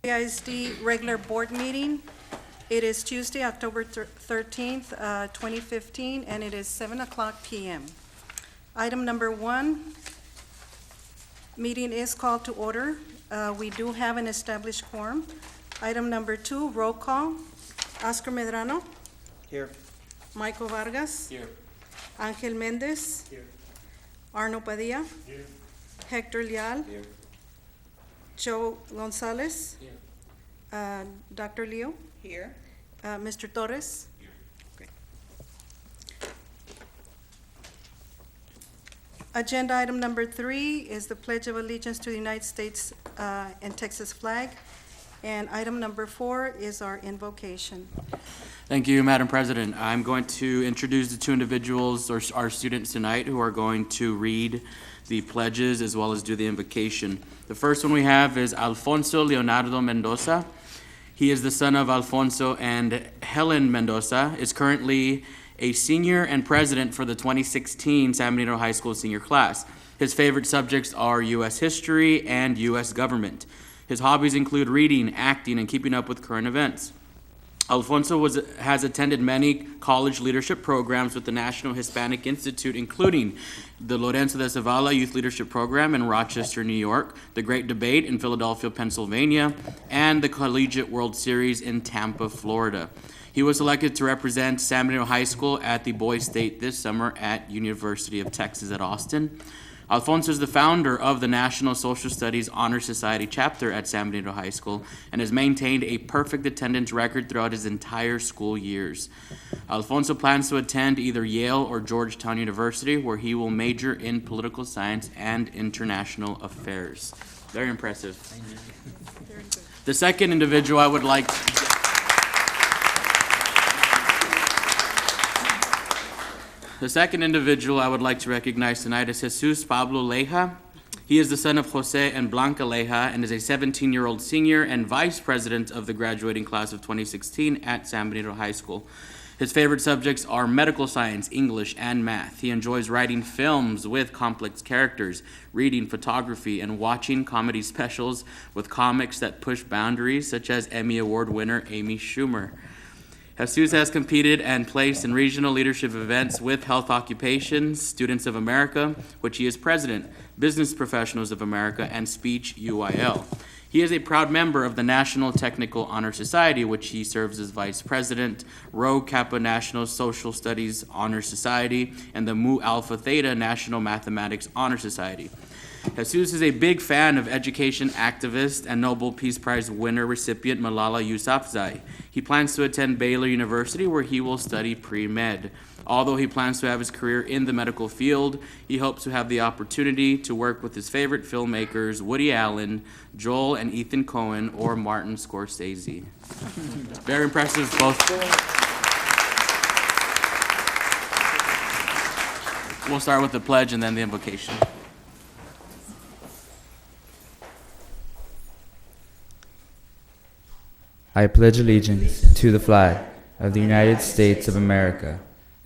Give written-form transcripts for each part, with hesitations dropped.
ISD regular board meeting. It is Tuesday, October 13th, 2015, and it is 7:00 p.m. Item number 1, meeting is called to order. We do have an established quorum. Item number 2, roll call. Oscar Medrano. Here. Michael Vargas. Here. Angel Mendez. Here. Arno Padilla. Here. Hector Leal. Here. Joe Gonzalez. Here. Dr. Leo. Here. Mr. Torres. Great. Agenda item number 3 is the Pledge of Allegiance to the United States and Texas flag. And item number 4 is our invocation. Thank you, Madam President. I'm going to introduce the two individuals, or our students tonight, who are going to read the pledges as well as do the invocation. The first one we have is Alfonso Leonardo Mendoza. He is the son of Alfonso and Helen Mendoza, is currently a senior and president for the 2016 San Benito High School senior class. His favorite subjects are U.S. history and U.S. government. His hobbies include reading, acting, and keeping up with current events. Alfonso has attended many college leadership programs with the National Hispanic Institute, including the Lorenzo de Zavala Youth Leadership Program in Rochester, New York, the Great Debate in Philadelphia, Pennsylvania, and the Collegiate World Series in Tampa, Florida. He was selected to represent San Benito High School at the Boys State this summer at University of Texas at Austin. Alfonso is the founder of the National Social Studies Honor Society chapter at San Benito High School and has maintained a perfect attendance record throughout his entire school years. Alfonso plans to attend either Yale or Georgetown University, where he will major in political science and international affairs. Very impressive. The second individual I would like to recognize tonight is Jesus Pablo Leja. He is the son of Jose and Blanca Leja and is a 17-year-old senior and vice president of the graduating class of 2016 at San Benito High School. His favorite subjects are medical science, English, and math. He enjoys writing films with complex characters, reading photography, and watching comedy specials with comics that push boundaries, such as Emmy Award winner Amy Schumer. Jesus has competed and placed in regional leadership events with Health Occupations, Students of America, which he is president, Business Professionals of America, and Speech UIL. He is a proud member of the National Technical Honor Society, which he serves as vice president, Rho Kappa National Social Studies Honor Society, and the Mu Alpha Theta National Mathematics Honor Society. Jesus is a big fan of education activist and Nobel Peace Prize winner recipient Malala Yousafzai. He plans to attend Baylor University, where he will study pre-med. Although he plans to have his career in the medical field, he hopes to have the opportunity to work with his favorite filmmakers, Woody Allen, Joel and Ethan Coen, or Martin Scorsese. Very impressive, both. We'll start with the pledge and then the invocation. I pledge allegiance to the flag of the United States of America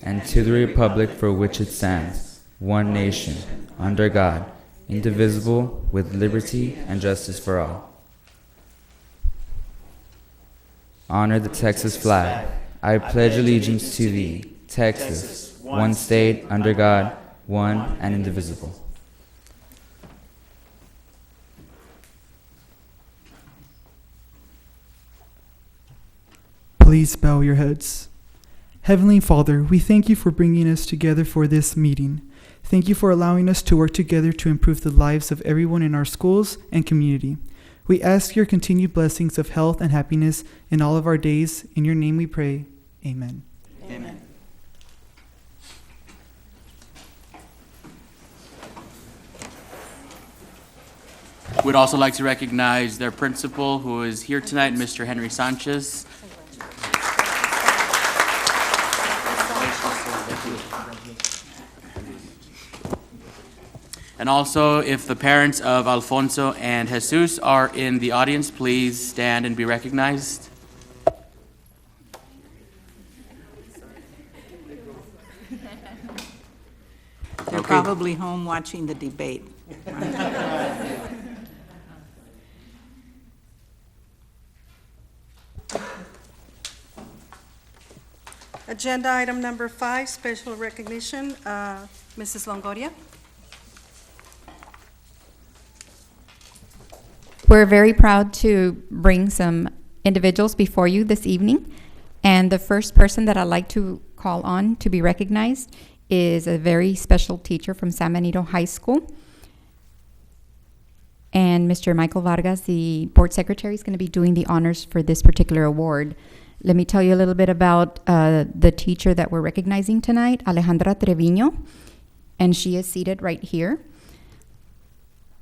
and to the republic for which it stands, one nation, under God, indivisible, with liberty and justice for all. Honor the Texas flag. I pledge allegiance to thee, Texas, one state, under God, one and indivisible. Please bow your heads. Heavenly Father, we thank you for bringing us together for this meeting. Thank you for allowing us to work together to improve the lives of everyone in our schools and community. We ask your continued blessings of health and happiness in all of our days. In your name we pray. Amen. Amen. We'd also like to recognize their principal, who is here tonight, Mr. Henry Sanchez. And also, if the parents of Alfonso and Jesus are in the audience, please stand and be recognized. They're Okay. probably home watching the debate. Agenda item number 5, special recognition. Mrs. Longoria? We're very proud to bring some individuals before you this evening. And the first person that I'd like to call on to be recognized is a very special teacher from San Benito High School. And Mr. Michael Vargas, the board secretary, is going to be doing the honors for this particular award. Let me tell you a little bit about the teacher that we're recognizing tonight, Alejandra Treviño, and she is seated right here.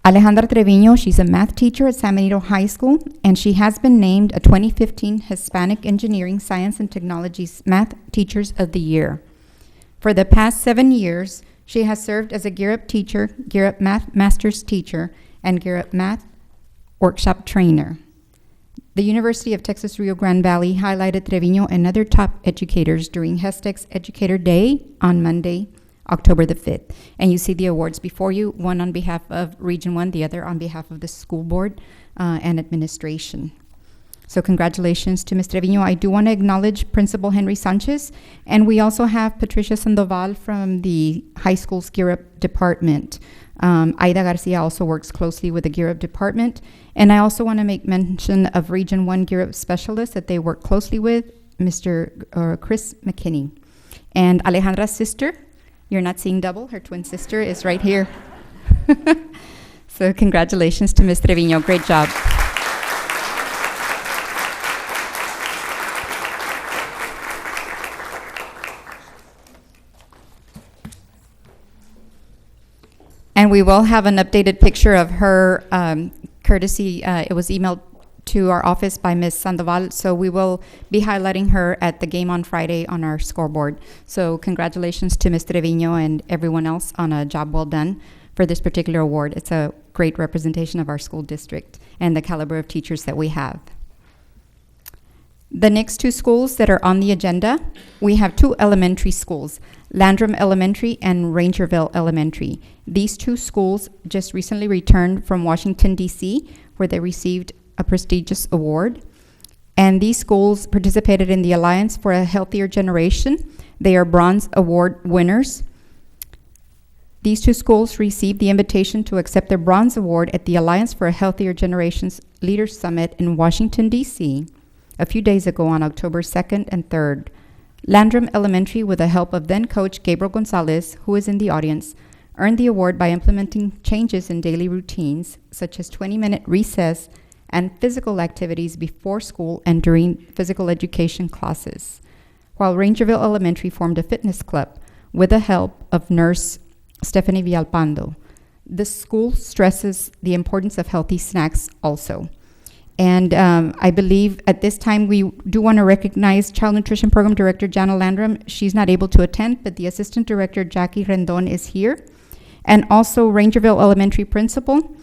Alejandra Treviño, she's a math teacher at San Benito High School, and she has been named a 2015 Hispanic Engineering, Science, and Technologies Math Teachers of the Year. For the past 7 years, she has served as a Gear Up teacher, Gear Up Math Master's teacher, and Gear Up Math workshop trainer. The University of Texas Rio Grande Valley highlighted Treviño and other top educators during HESTEX Educator Day on Monday, October the 5th. And you see the awards before you, one on behalf of Region 1, the other on behalf of the school board and administration. So congratulations to Ms. Treviño. I do want to acknowledge Principal Henry Sanchez, and we also have Patricia Sandoval from the high school's Gear Up department. Aida Garcia also works closely with the Gear Up department. And I also want to make mention of Region 1 Gear Up specialist that they work closely with, Mr. Chris McKinney. And Alejandra's sister, you're not seeing double, her twin sister is right here. So congratulations to Ms. Treviño, great job. And we will have an updated picture of her courtesy. It was emailed to our office by Ms. Sandoval, so we will be highlighting her at the game on Friday on our scoreboard. So congratulations to Ms. Treviño and everyone else on a job well done for this particular award. It's a great representation of our school district and the caliber of teachers that we have. The next two schools that are on the agenda, we have two elementary schools, Landrum Elementary and Rangerville Elementary. These two schools just recently returned from Washington, D.C., where they received a prestigious award. And these schools participated in the Alliance for a Healthier Generation. They are Bronze Award winners. These two schools received the invitation to accept their Bronze Award at the Alliance for a Healthier Generation's Leaders Summit in Washington, D.C., a few days ago on October 2nd and 3rd. Landrum Elementary, with the help of then-coach Gabriel Gonzalez, who is in the audience, earned the award by implementing changes in daily routines, such as 20-minute recess and physical activities before school and during physical education classes, while Rangerville Elementary formed a fitness club with the help of nurse Stephanie Villalpando. The school stresses the importance of healthy snacks also. And I believe at this time we do want to recognize Child Nutrition Program Director Jana Landrum. She's not able to attend, but the Assistant Director Jackie Rendon is here. And also Rangerville Elementary Principal.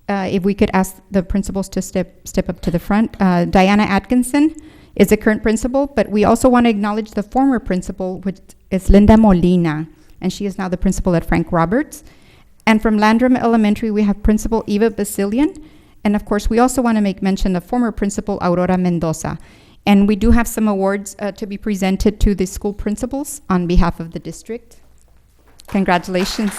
If we could ask the principals to step up to the front. Diana Atkinson is the current principal, but we also want to acknowledge the former principal, which is Linda Molina, and she is now the principal at Frank Roberts. And from Landrum Elementary, we have Principal Eva Basilian. And of course, we also want to make mention of former principal Aurora Mendoza. And we do have some awards to be presented to the school principals on behalf of the district. Congratulations.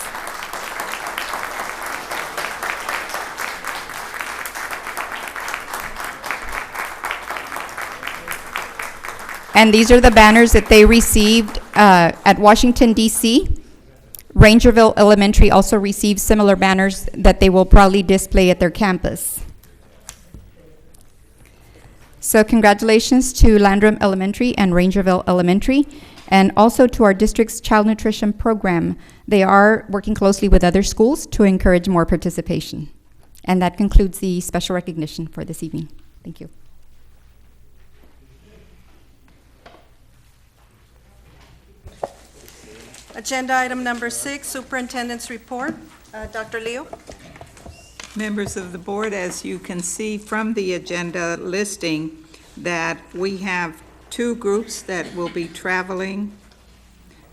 And these are the banners that they received at Washington, D.C. Rangerville Elementary also received similar banners that they will proudly display at their campus. So congratulations to Landrum Elementary and Rangerville Elementary, and also to our district's child nutrition program. They are working closely with other schools to encourage more participation. And that concludes the special recognition for this evening. Thank you. Agenda item number 6, Superintendent's Report. Dr. Leo? Members of the board, as you can see from the agenda listing, that we have two groups that will be traveling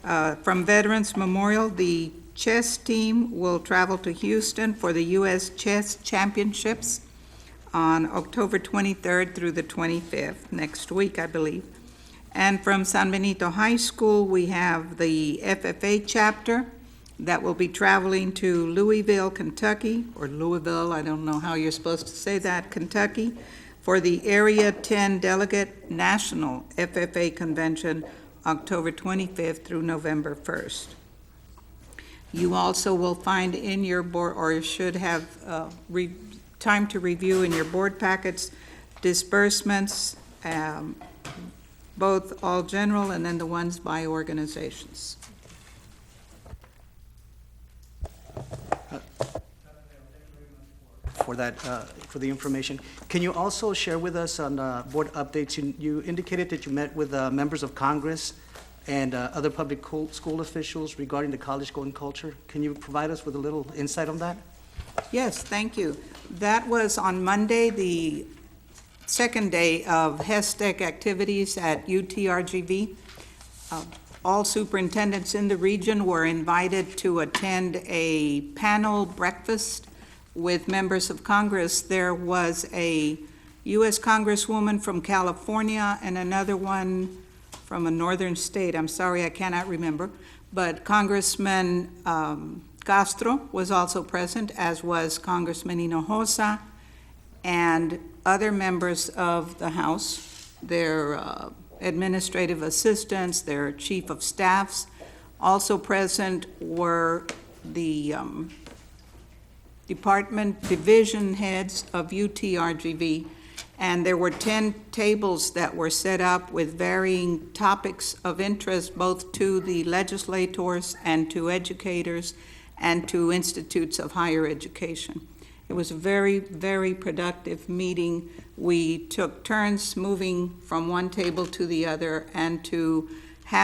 from Veterans Memorial. The chess team will travel to Houston for the U.S. Chess Championships on October 23rd through the 25th, next week, I believe. And from San Benito High School, we have the FFA chapter that will be traveling to Louisville, Kentucky, or Louisville, I don't know how you're supposed to say that, Kentucky, for the Area 10 Delegate National FFA Convention, October 25th through November 1st. You also will find in your board, or should have time to review in your board packets, disbursements, both all general and then the ones by organizations. For that, for the information. Can you also share with us on board updates? You indicated that you met with members of Congress and other public school officials regarding the college-going culture. Can you provide us with a little insight on that? Yes, thank you. That was on Monday, the second day of HESTEC activities at UTRGV. All superintendents in the region were invited to attend a panel breakfast with members of Congress. There was a U.S. Congresswoman from California and another one from a northern state. I'm sorry, I cannot remember. But Congressman Castro was also present, as was Congressman Hinojosa, and other members of the House, their administrative assistants, their chief of staffs. Also present were the department division heads of UTRGV, and there were 10 tables that were set up with varying topics of interest both to the legislators and to educators and to institutes of higher education. It was a very, very productive meeting. We took turns moving from one table to the other, and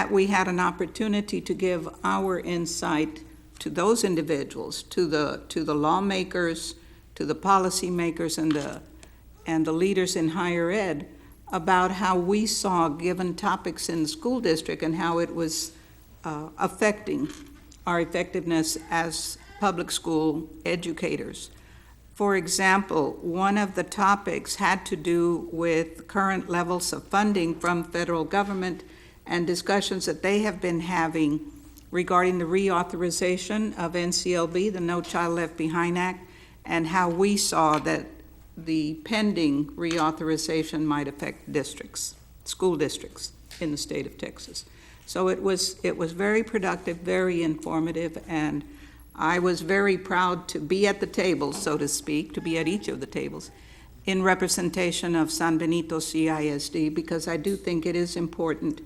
we had an opportunity to give our insight to those individuals, to the lawmakers, to the policymakers, and the leaders in higher ed about how we saw given topics in the school district and how it was affecting our effectiveness as public school educators. For example, one of the topics had to do with current levels of funding from federal government and discussions that they have been having regarding the reauthorization of NCLB, the No Child Left Behind Act, and how we saw that the pending reauthorization might affect districts, school districts in the state of Texas. So it was very productive, very informative, and I was very proud to be at the table, so to speak, to be at each of the tables in representation of San Benito CISD, because I do think it is important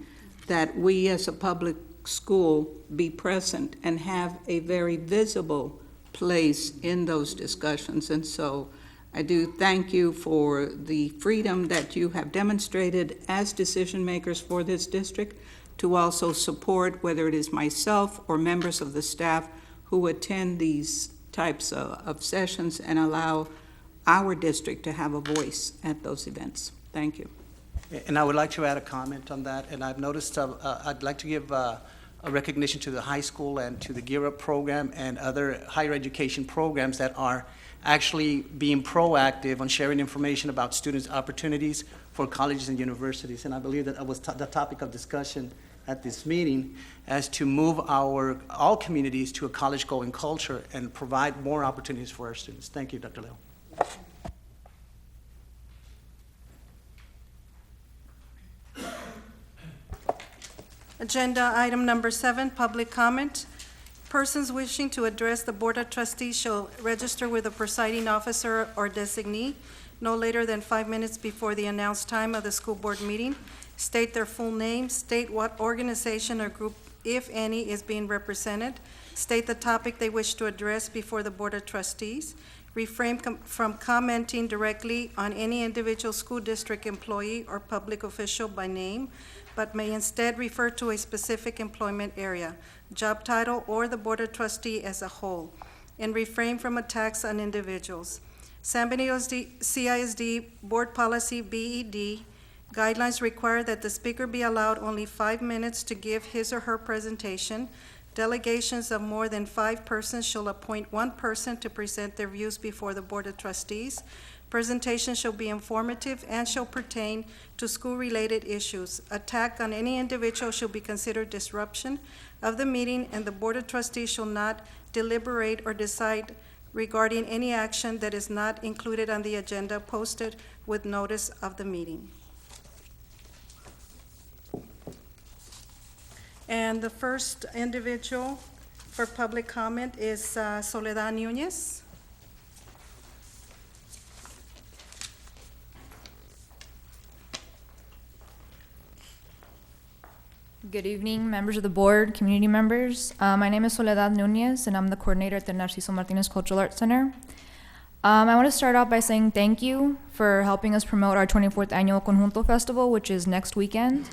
that we as a public school be present and have a very visible place in those discussions. And so I do thank you for the freedom that you have demonstrated as decision makers for this district to also support, whether it is myself or members of the staff who attend these types of sessions and allow our district to have a voice at those events. Thank you. And I would like to add a comment on that. And I've noticed, I'd like to give a recognition to the high school and to the Gear Up program and other higher education programs that are actually being proactive on sharing information about students' opportunities for colleges and universities. And I believe that was the topic of discussion at this meeting, as to move all communities to a college-going culture and provide more opportunities for our students. Thank you, Dr. Leo. Agenda item number 7, public comment. Persons wishing to address the Board of Trustees shall register with the presiding officer or designee no later than 5 minutes before the announced time of the school board meeting. State their full name, state what organization or group, if any, is being represented. State the topic they wish to address before the Board of Trustees. Refrain from commenting directly on any individual school district employee or public official by name, but may instead refer to a specific employment area, job title, or the Board of Trustee as a whole, and refrain from attacks on individuals. San Benito CISD Board Policy BED guidelines require that the speaker be allowed only 5 minutes to give his or her presentation. Delegations of more than 5 persons shall appoint 1 person to present their views before the Board of Trustees. Presentation shall be informative and shall pertain to school-related issues. Attack on any individual shall be considered disruption of the meeting, and the Board of Trustees shall not deliberate or decide regarding any action that is not included on the agenda posted with notice of the meeting. And the first individual for public comment is Soledad Nunez. Good evening, members of the board, community members. My name is Soledad Nunez, and I'm the coordinator at the Narciso Martinez Cultural Arts Center. I want to start off by saying thank you for helping us promote our 24th annual Conjunto Festival, which is next weekend.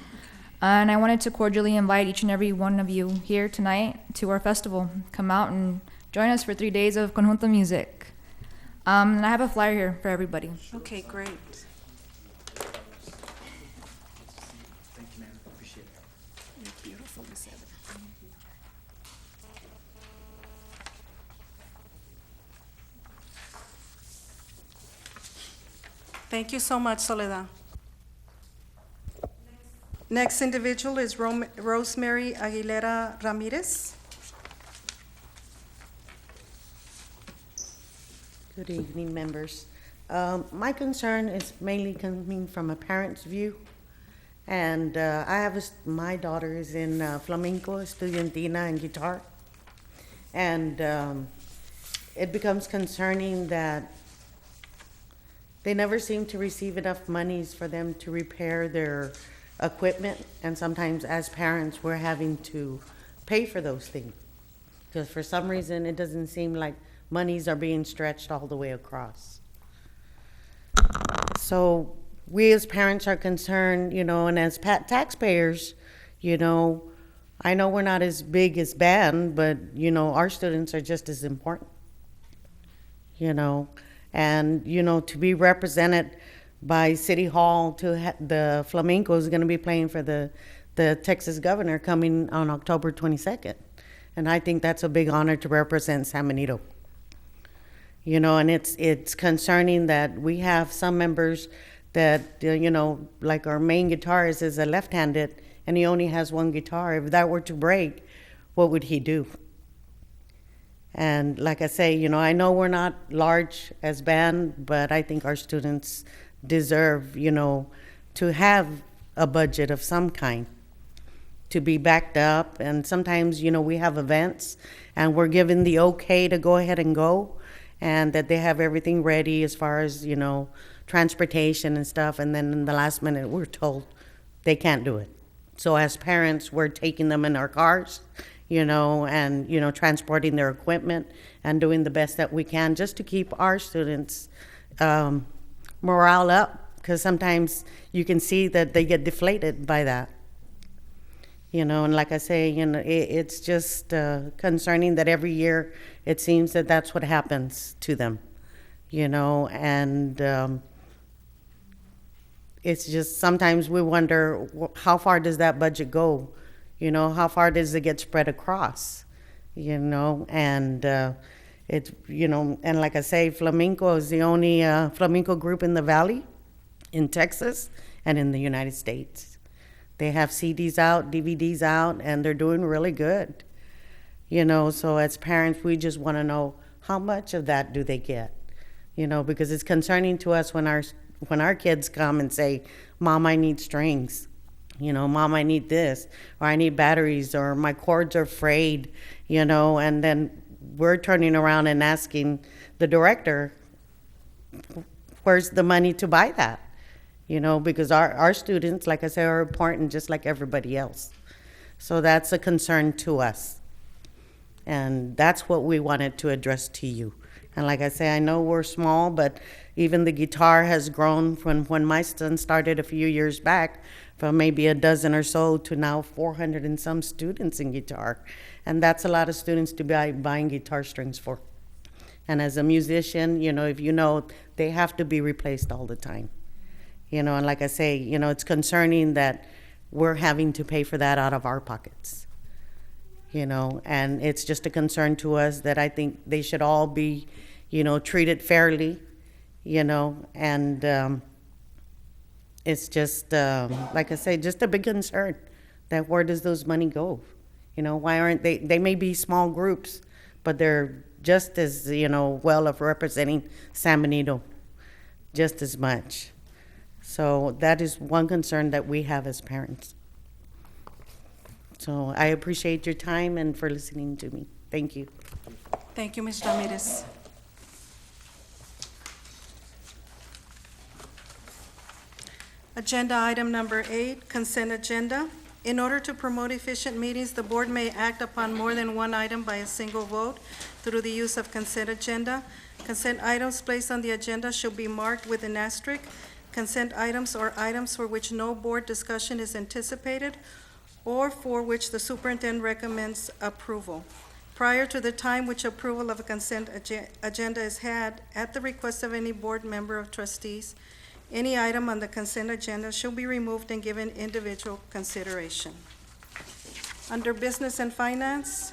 And I wanted to cordially invite each and every one of you here tonight to our festival. Come out and join us for 3 days of Conjunto music. And I have a flyer here for everybody. Okay, great. Thank you so much, Soledad. Next individual is Rosemary Aguilera Ramirez. Good evening, members. My concern is mainly coming from a parent's view. And my daughter is in flamenco, estudiantina, and guitar. And it becomes concerning that they never seem to receive enough monies for them to repair their equipment. And sometimes as parents, we're having to pay for those things. Because for some reason, it doesn't seem like monies are being stretched all the way across. So we as parents are concerned, and as taxpayers, I know we're not as big as band, but, our students are just as important, and, to be represented by City Hall the flamenco is going to be playing for the Texas governor coming on October 22nd. And I think that's a big honor to represent San Benito. And it's concerning that we have some members that, like our main guitarist is a left-handed and he only has one guitar. If that were to break, what would he do? And like I say, I know we're not large as band, but I think our students deserve, to have a budget of some kind, to be backed up. And sometimes, we have events and we're given the okay to go ahead and go, and that they have everything ready as far as, transportation and stuff. And then in the last minute, we're told they can't do it. So as parents, we're taking them in our cars, and, transporting their equipment and doing the best that we can just to keep our students' morale up, because sometimes you can see that they get deflated by that. And like I say, it's just concerning that every year it seems that that's what happens to them, and it's just sometimes we wonder how far does that budget go? How far does it get spread across? And it's, and like I say, flamenco is the only flamenco group in the Valley, in Texas, and in the United States. They have CDs out, DVDs out, and they're doing really good. So as parents, we just want to know how much of that do they get? Because it's concerning to us when our kids come and say, "Mom, I need strings." "Mom, I need this," or "I need batteries," or "my cords are frayed," and then we're turning around and asking the director, where's the money to buy that? Because our students, like I say, are important just like everybody else. So that's a concern to us. And that's what we wanted to address to you. And like I say, I know we're small, but even the guitar has grown from when my son started a few years back, from maybe a dozen or so to now 400 and some students in guitar. And that's a lot of students to be buying guitar strings for. And as a musician, if they have to be replaced all the time. And like I say, it's concerning that we're having to pay for that out of our pockets. you know, and it's just a concern to us that I think they should all be, you know, treated fairly, you know, and it's just, like I say, just a big concern that where does those money go? You know, why aren't they may be small groups, but they're just as, you know, well of representing San Benito, just as much. So that is one concern that we have as parents. So I appreciate your time and for listening to me. Thank you. Thank you, Ms. Ramirez. Agenda item number 8, consent agenda. In order to promote efficient meetings, the board may act upon more than one item by a single vote through the use of consent agenda. Consent items placed on the agenda should be marked with an asterisk. Consent items are items for which no board discussion is anticipated or for which the superintendent recommends approval. Prior to the time which approval of a consent agenda is had, at the request of any board member of trustees, any item on the consent agenda shall be removed and given individual consideration. Under Business and Finance,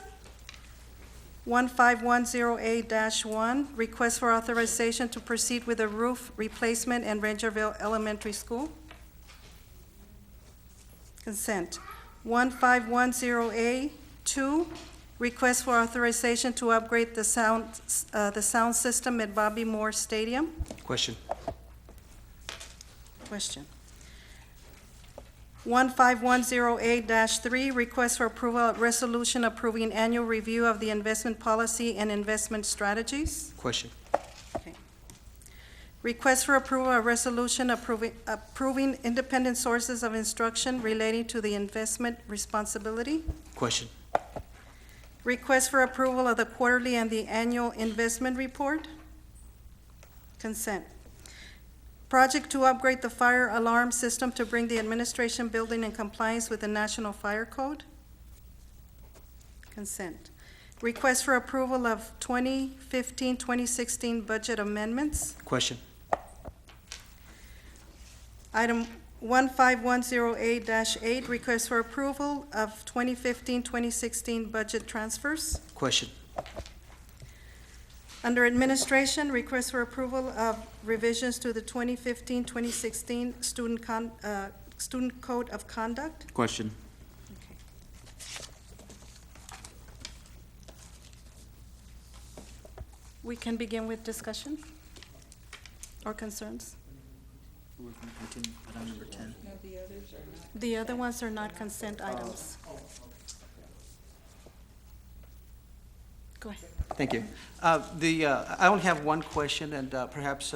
15108-1, request for authorization to proceed with a roof replacement in Rangerville Elementary School. Consent. 15108-2, request for authorization to upgrade the sound system at Bobby Moore Stadium. Question. Question. 15108-3, request for approval of resolution approving annual review of the investment policy and investment strategies. Question. Okay. Request for approval of resolution approving independent sources of instruction relating to the investment responsibility. Question. Request for approval of the quarterly and the annual investment report. Consent. Project to upgrade the fire alarm system to bring the administration building in compliance with the National Fire Code. Consent. Request for approval of 2015-2016 budget amendments. Question. Item 15108-8, request for approval of 2015-2016 budget transfers. Question. Under Administration, request for approval of revisions to the 2015-2016 Student Code of Conduct. Question. Okay. We can begin with discussion or concerns. The other ones are not consent items. Go ahead. Thank you. I only have one question, and perhaps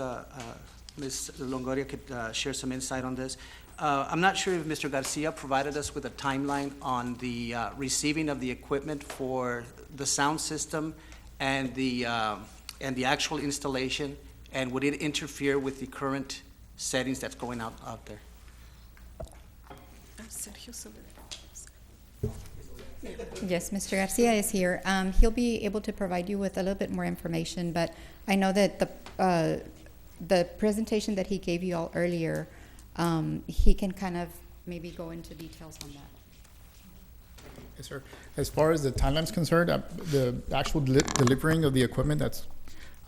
Ms. Longoria could share some insight on this. I'm not sure if Mr. Garcia provided us with a timeline on the receiving of the equipment for the sound system and the actual installation, and would it interfere with the current settings that's going out there? Sergio Soledad. Yes, Mr. Garcia is here. He'll be able to provide you with a little bit more information, but I know that the presentation that he gave you all earlier, he can kind of maybe go into details on that. Yes, sir. As far as the timeline's concerned, the actual delivering of the equipment, that's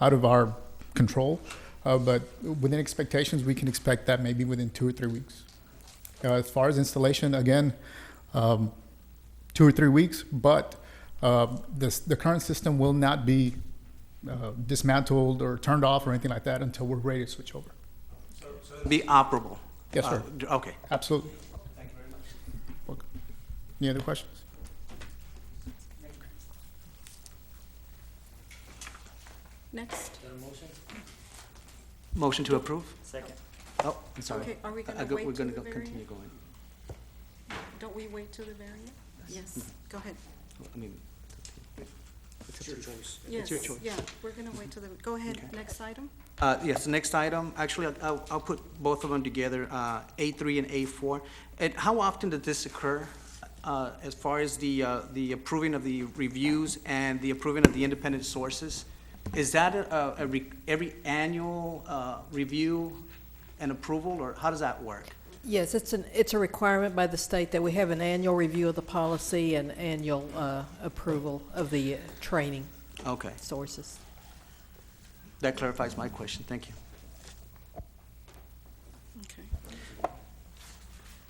out of our control. But within expectations, we can expect that maybe within 2 or 3 weeks. As far as installation, again, 2 or 3 weeks, but the current system will not be dismantled or turned off or anything like that until we're ready to switch over. So it'll be operable? Yes, sir. Okay. Absolutely. Thank you very much. Welcome. Any other questions? Next. Motion to approve? Second. Oh, I'm sorry. Okay, are we gonna wait We're till gonna the continue variant? going. Don't we wait till the variant? Yes, go ahead. I mean, it's your choice. Yes, It's your choice. yeah, we're gonna wait till the, go ahead, next item. Yes, the next item, actually, I'll put both of them together, A3 and A4. And how often does this occur, as far as the approving of the reviews and the approving of the independent sources? Is that every annual review and approval, or how does that work? Yes, it's a requirement by the state that we have an annual review of the policy and annual approval of the training Okay, sources. that clarifies my question. Thank you. Okay.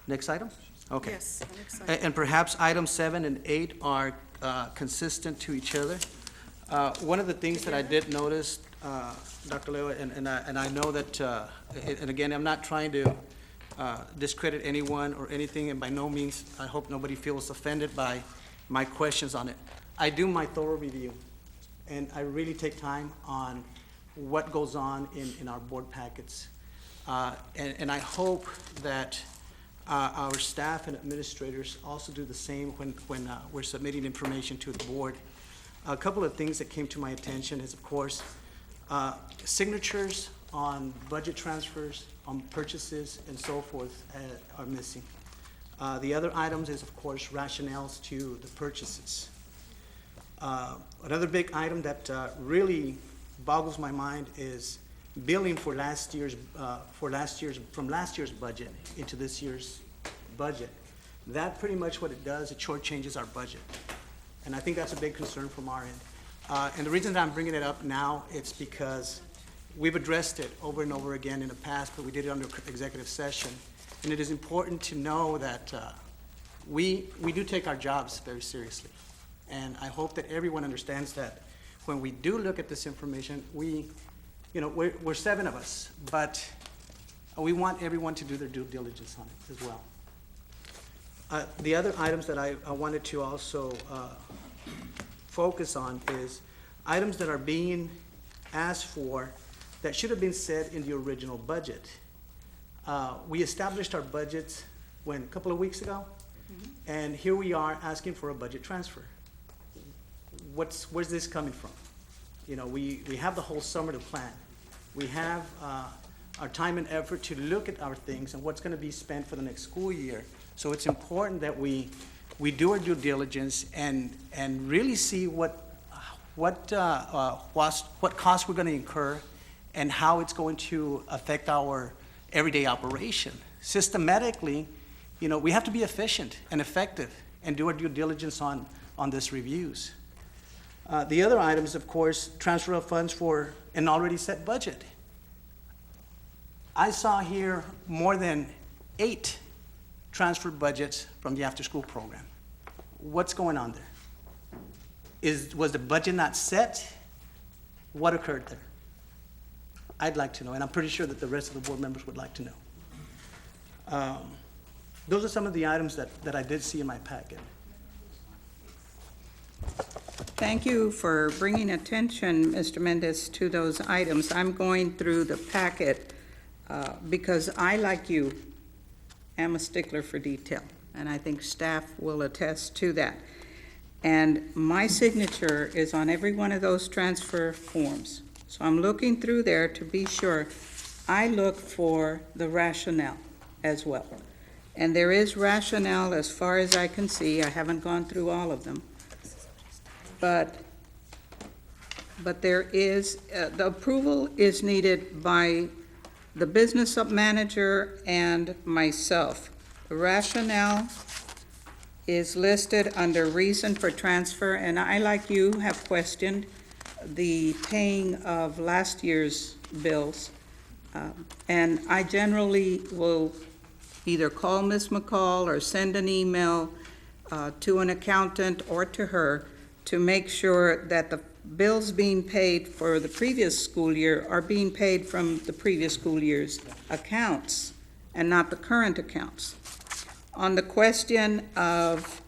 Next item? Okay. Yes, I'm excited. And perhaps items 7 and 8 are consistent to each other. One of the things that I did notice, Dr. Leo, and I know that, and again, I'm not trying to discredit anyone or anything, and by no means, I hope nobody feels offended by my questions on it. I do my thorough review, and I really take time on what goes on in our board packets. And I hope that our staff and administrators also do the same when we're submitting information to the board. A couple of things that came to my attention is, of course, signatures on budget transfers, on purchases, and so forth are missing. The other items is, of course, rationales to the purchases. Another big item that really boggles my mind is billing for last year's from last year's budget into this year's budget. That pretty much what it does, it shortchanges our budget. And I think that's a big concern from our end. And the reason that I'm bringing it up now, it's because we've addressed it over and over again in the past, but we did it under executive session. And it is important to know that we do take our jobs very seriously. And I hope that everyone understands that when we do look at this information, we're 7 of us, but we want everyone to do their due diligence on it as well. The other items that I wanted to also focus on is items that are being asked for that should have been said in the original budget. We established our budgets, a couple of weeks ago? Mm-hmm. And here we are asking for a budget transfer. Where's this coming from? We have the whole summer to plan. We have our time and effort to look at our things and what's going to be spent for the next school year. So it's important that we do our due diligence and really see what costs we're going to incur and how it's going to affect our everyday operation. Systematically, we have to be efficient and effective and do our due diligence on these reviews. The other items, of course, transfer of funds for an already set budget. I saw here more than 8 transfer budgets from the after-school program. What's going on there? Was the budget not set? What occurred there? I'd like to know, and I'm pretty sure that the rest of the board members would like to know. Those are some of the items that I did see in my packet. Thank you for bringing attention, Mr. Mendez, to those items. I'm going through the packet because I, like you, am a stickler for detail, and I think staff will attest to that. And my signature is on every one of those transfer forms. So I'm looking through there to be sure. I look for the rationale as well. And there is rationale as far as I can see. I haven't gone through all of them. But there is, the approval is needed by the business manager and myself. The rationale is listed under reason for transfer, and I, like you, have questioned the paying of last year's bills. And I generally will either call Ms. McCall or send an email to an accountant or to her to make sure that the bills being paid for the previous school year are being paid from the previous school year's accounts and not the current accounts. On the question of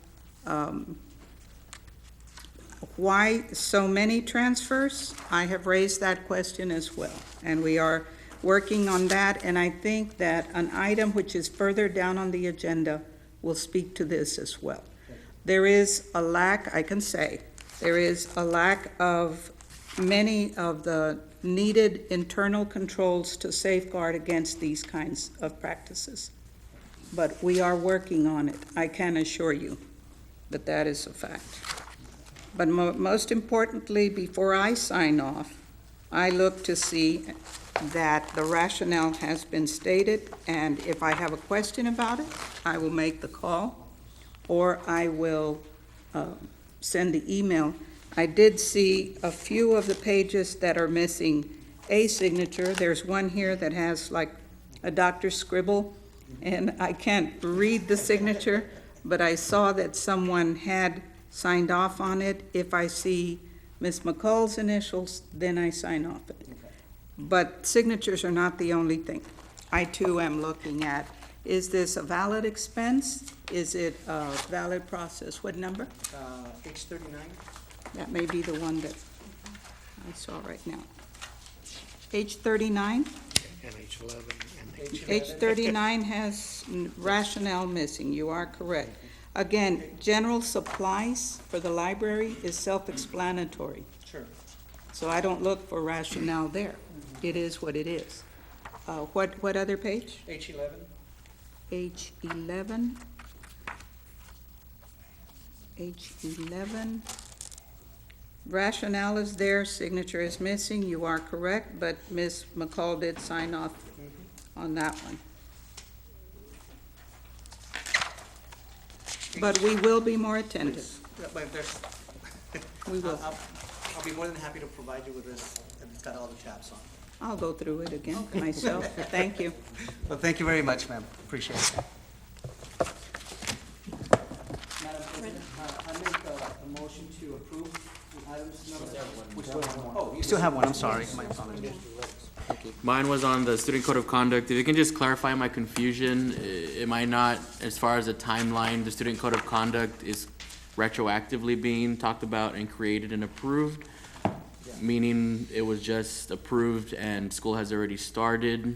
why so many transfers, I have raised that question as well, and we are working on that, and I think that an item which is further down on the agenda will speak to this as well. There is a lack, I can say, there is a lack of many of the needed internal controls to safeguard against these kinds of practices. But we are working on it. I can assure you that that is a fact. But most importantly, before I sign off, I look to see that the rationale has been stated, and if I have a question about it, I will make the call, or I will send the email. I did see a few of the pages that are missing a signature. There's one here that has like a doctor's scribble, and I can't read the signature, but I saw that someone had signed off on it. If I see Ms. McCall's initials, then I sign off it. But signatures are not the only thing. I too am looking at, is this a valid expense? Is it a valid process? What number? Page 39. That may be the one that I saw right now. H 39? And H11. H 39 has rationale missing. You are correct. Again, general supplies for the library is self-explanatory. Sure. So I don't look for rationale there. It is what it is. What other page? H11. H11. H11. Rationale is there, signature is missing, you are correct, but Ms. McCall did sign off on that one. But we will be more attentive. We will. I'll be more than happy to provide you with this, and it's got all the tabs on. I'll go through it again myself. Thank you. Well, thank you very much, ma'am. Appreciate it. Madam President, I make a motion to approve the items. Oh, you still have one, I'm sorry. My apologies. Mine was on the student code of conduct. If you can just clarify my confusion, am I not, as far as the timeline, the student code of conduct is retroactively being talked about and created and approved? Meaning it was just approved and school has already started?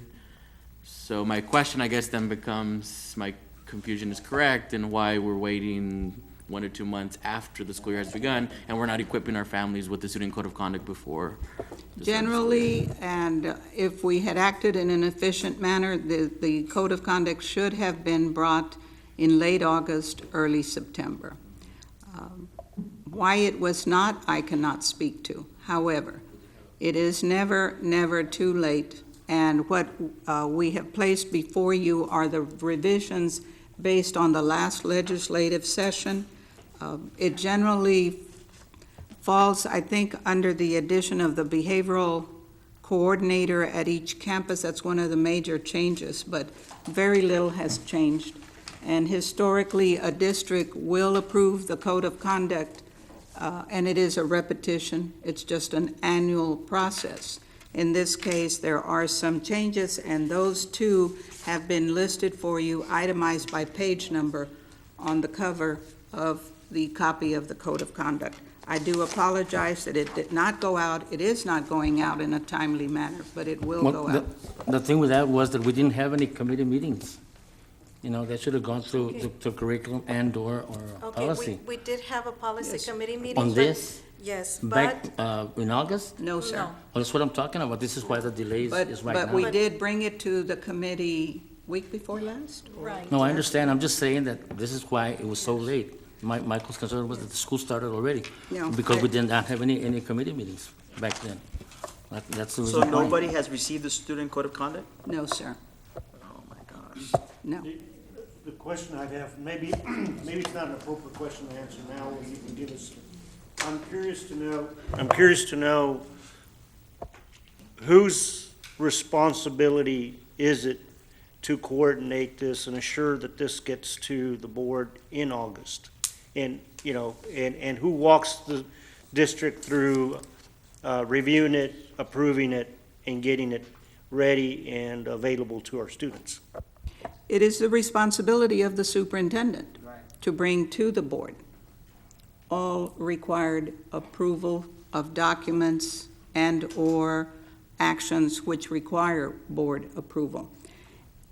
So my question, I guess, then becomes, my confusion is correct, and why we're waiting 1 or 2 months after the school year has begun, and we're not equipping our families with the student code of conduct before? Generally, and if we had acted in an efficient manner, the code of conduct should have been brought in late August, early September. Why it was not, I cannot speak to. However, it is never too late, and what we have placed before you are the revisions based on the last legislative session. It generally falls, I think, under the addition of the behavioral coordinator at each campus. That's one of the major changes, but very little has changed. And historically, a district will approve the code of conduct, and it is a repetition. It's just an annual process. In this case, there are some changes, and those two have been listed for you, itemized by page number on the cover of the copy of the code of conduct. I do apologize that it did not go out. It is not going out in a timely manner, but it will go out. The thing with that was that we didn't have any committee meetings. You know, they should have gone through the curriculum and/or policy. Okay, we did have a policy Yes. committee meeting. On but- this, Yes, back but, in August? No, sir. No. Well, that's what I'm talking about. This is why the delay is right now. But we did bring it to the committee week before last? right. No, I understand. I'm just saying that this is why it was so late. Michael's concern was that the school started already. No. Because we did not have any committee meetings back then. That's the So reason why. nobody has received the student code of conduct? No, sir, Oh, my gosh. no. The question I'd have, maybe it's not an appropriate question to answer now, or you can give us, I'm curious to know whose responsibility is it to coordinate this and assure that this gets to the board in August? And, you know, and who walks the district through reviewing it, approving it, and getting it ready and available to our students? It is the responsibility of the superintendent to bring to the board all required approval of documents and/or actions which require board approval.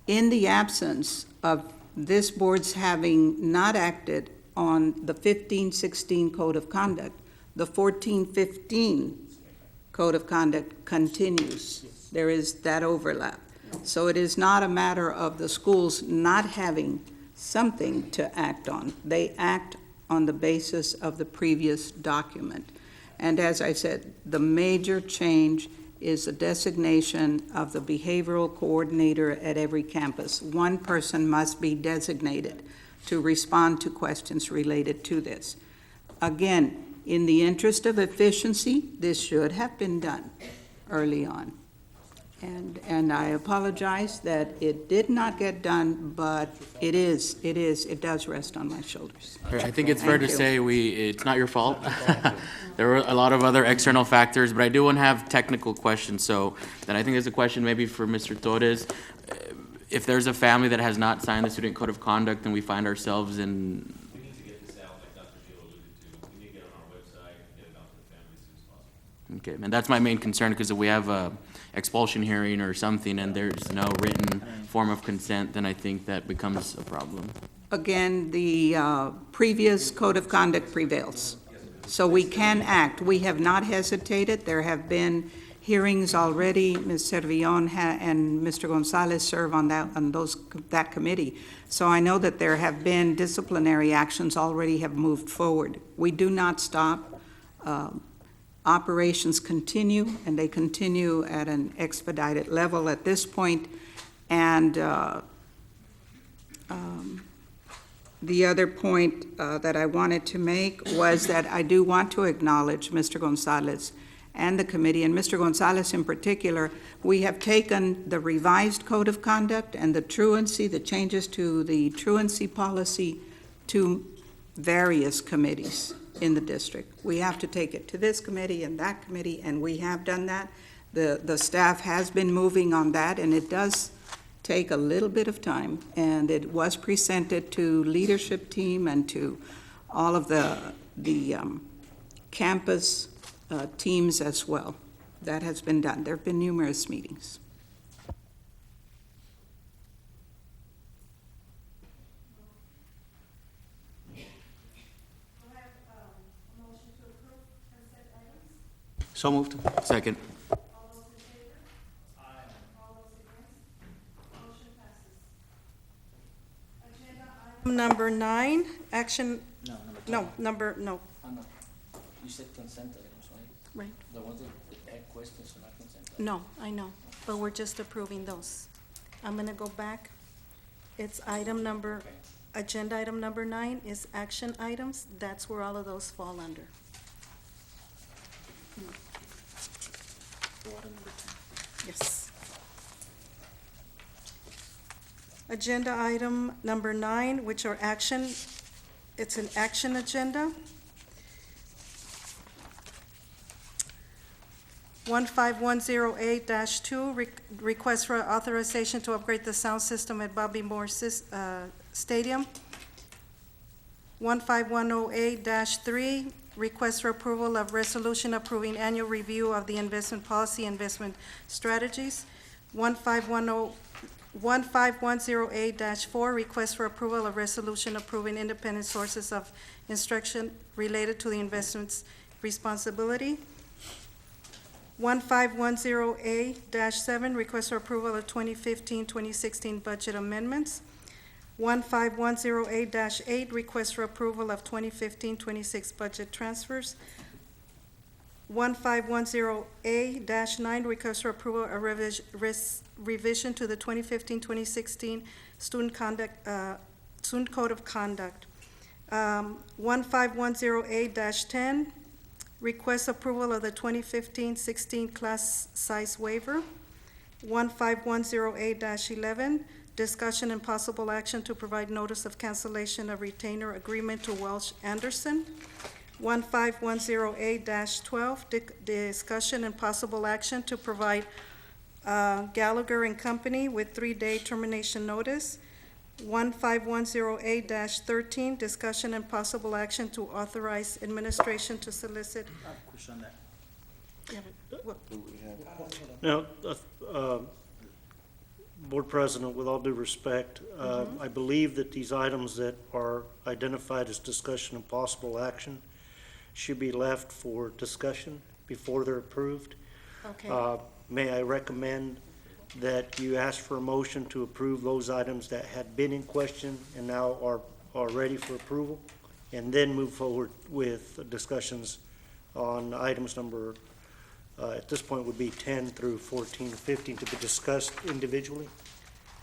In the absence of this board's having not acted on the 15-16 Code of Conduct, the 14-15 Code of Conduct continues. There is that overlap. So it is not a matter of the schools not having something to act on. They act on the basis of the previous document. And as I said, the major change is a designation of the behavioral coordinator at every campus. One person must be designated to respond to questions related to this. Again, in the interest of efficiency, this should have been done early on. And I apologize that it did not get done, but it does rest on my shoulders. I think it's fair to Thank you. say it's not your fault. There were a lot of other external factors, but I do want to have technical questions. So then I think there's a question maybe for Mr. Torres. If there's a family that has not signed the student code of conduct and we find ourselves in, We need to get this out, like Dr. Gil alluded to. We need to get it on our website and get it out to the family as soon as possible. okay, and that's my main concern, because if we have a expulsion hearing or something and there's no written form of consent, then I think that becomes a problem. Again, the previous code of conduct prevails. So we can act. We have not hesitated. There have been hearings already. Ms. Servillon and Mr. Gonzalez serve on that committee. So I know that there have been disciplinary actions already have moved forward. We do not stop. Operations continue, and they continue at an expedited level at this point. And the other point that I wanted to make was that I do want to acknowledge Mr. Gonzalez and the committee, and Mr. Gonzalez in particular. We have taken the revised code of conduct and the truancy, the changes to the truancy policy to various committees in the district. We have to take it to this committee and that committee, and we have done that. The staff has been moving on that, and it does take a little bit of time, and it was presented to leadership team and to all of the campus teams as well. That has been done. There have been numerous meetings. So moved. Second. Number 9, action, No, no. You said consent items, right? Right. The ones that had questions are not consent items. No, I know, but we're just approving those. I'm gonna go back. It's agenda item number 9 is action items. That's where all of those fall under. Yes. Agenda item number 9, which are action, it's an action agenda. 15108-2, request for authorization to upgrade the sound system at Bobby Moore Stadium. 15108-3, request for approval of resolution approving annual review of the investment policy, investment strategies. 15108-4, request for approval of resolution approving independent sources of instruction related to the investment's responsibility. 15108-7, request for approval of 2015-2016 budget amendments. 15108-8, request for approval of 2015-26 budget transfers. 15108-9, request for approval of revision to the 2015-2016 student code of conduct. 15108-10, request approval of the 2015-16 class size waiver. 15108-11, discussion and possible action to provide notice of cancellation of retainer agreement to Welsh Anderson. 15108-12, discussion and possible action to provide Gallagher and Company with 3-day termination notice. 15108-13, discussion and possible action to authorize administration to solicit. Question on that. Yeah, but what- Now, Board President, with all due respect, I believe that these items that are identified as discussion and possible action should be left for discussion before they're approved. Okay. May I recommend that you ask for a motion to approve those items that had been in question and now are ready for approval, and then move forward with discussions on items number at this point would be 10 through 14 or 15 to be discussed individually.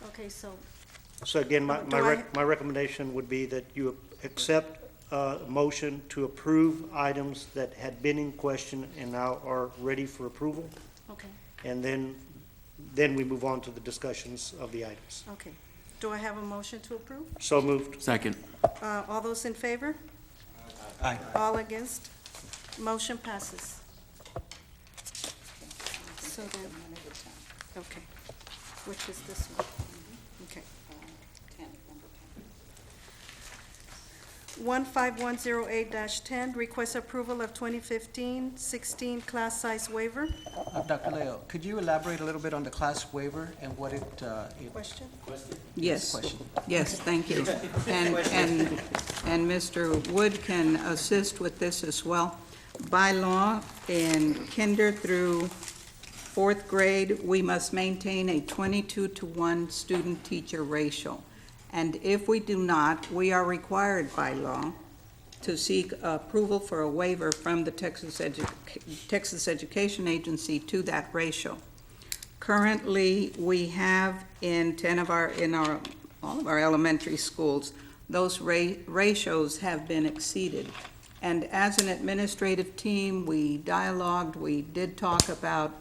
Okay, so, So again, my Do I- my recommendation would be that you accept a motion to approve items that had been in question and now are ready for approval, okay, and then we move on to the discussions of the items. okay. Do I have a motion to approve? So moved. Second. All those in favor? Aye. All against? Motion passes. So then, okay, which is this one? Okay. 15108-10, request approval of 2015-16 class size waiver. Dr. Leo, could you elaborate a little bit on the class waiver and what it? Question? Yes, Question. yes, thank you. And Mr. Wood can assist with this as well. By law, in kinder through fourth grade, we must maintain a 22-to-1 student-teacher ratio. And if we do not, we are required by law to seek approval for a waiver from the Texas Education Agency to that ratio. Currently, we have in all of our elementary schools, those ratios have been exceeded. And as an administrative team, we dialogued, we did talk about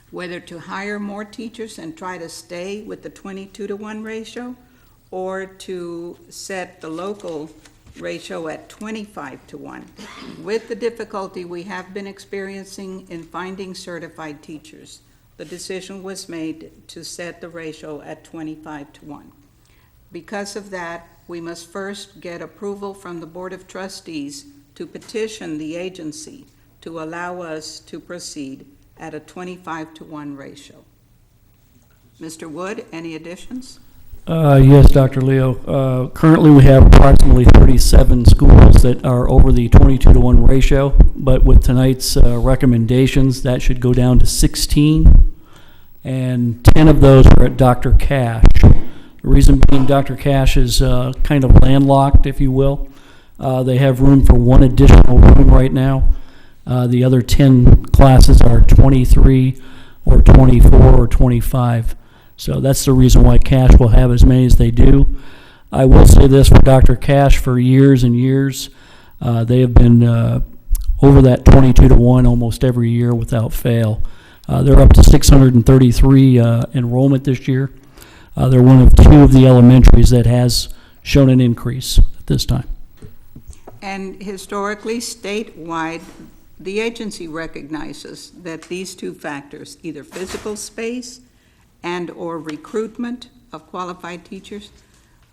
whether to hire more teachers and try to stay with the 22-to-1 ratio, or to set the local ratio at 25-to-1. With the difficulty we have been experiencing in finding certified teachers, the decision was made to set the ratio at 25-to-1. Because of that, we must first get approval from the Board of Trustees to petition the agency to allow us to proceed at a 25-to-1 ratio. Mr. Wood, any additions? Yes, Dr. Leo. Currently, we have approximately 37 schools that are over the 22-to-1 ratio, but with tonight's recommendations, that should go down to 16, and 10 of those are at Dr. Cash. The reason being Dr. Cash is kind of landlocked, if you will. They have room for one additional room right now. The other 10 classes are 23 or 24 or 25. So that's the reason why Cash will have as many as they do. I will say this for Dr. Cash, for years and years, they have been over that 22-to-1 almost every year without fail. They're up to 633 enrollment this year. They're one of two of the elementaries that has shown an increase at this time. And historically, statewide, the agency recognizes that these two factors, either physical space and/or recruitment of qualified teachers,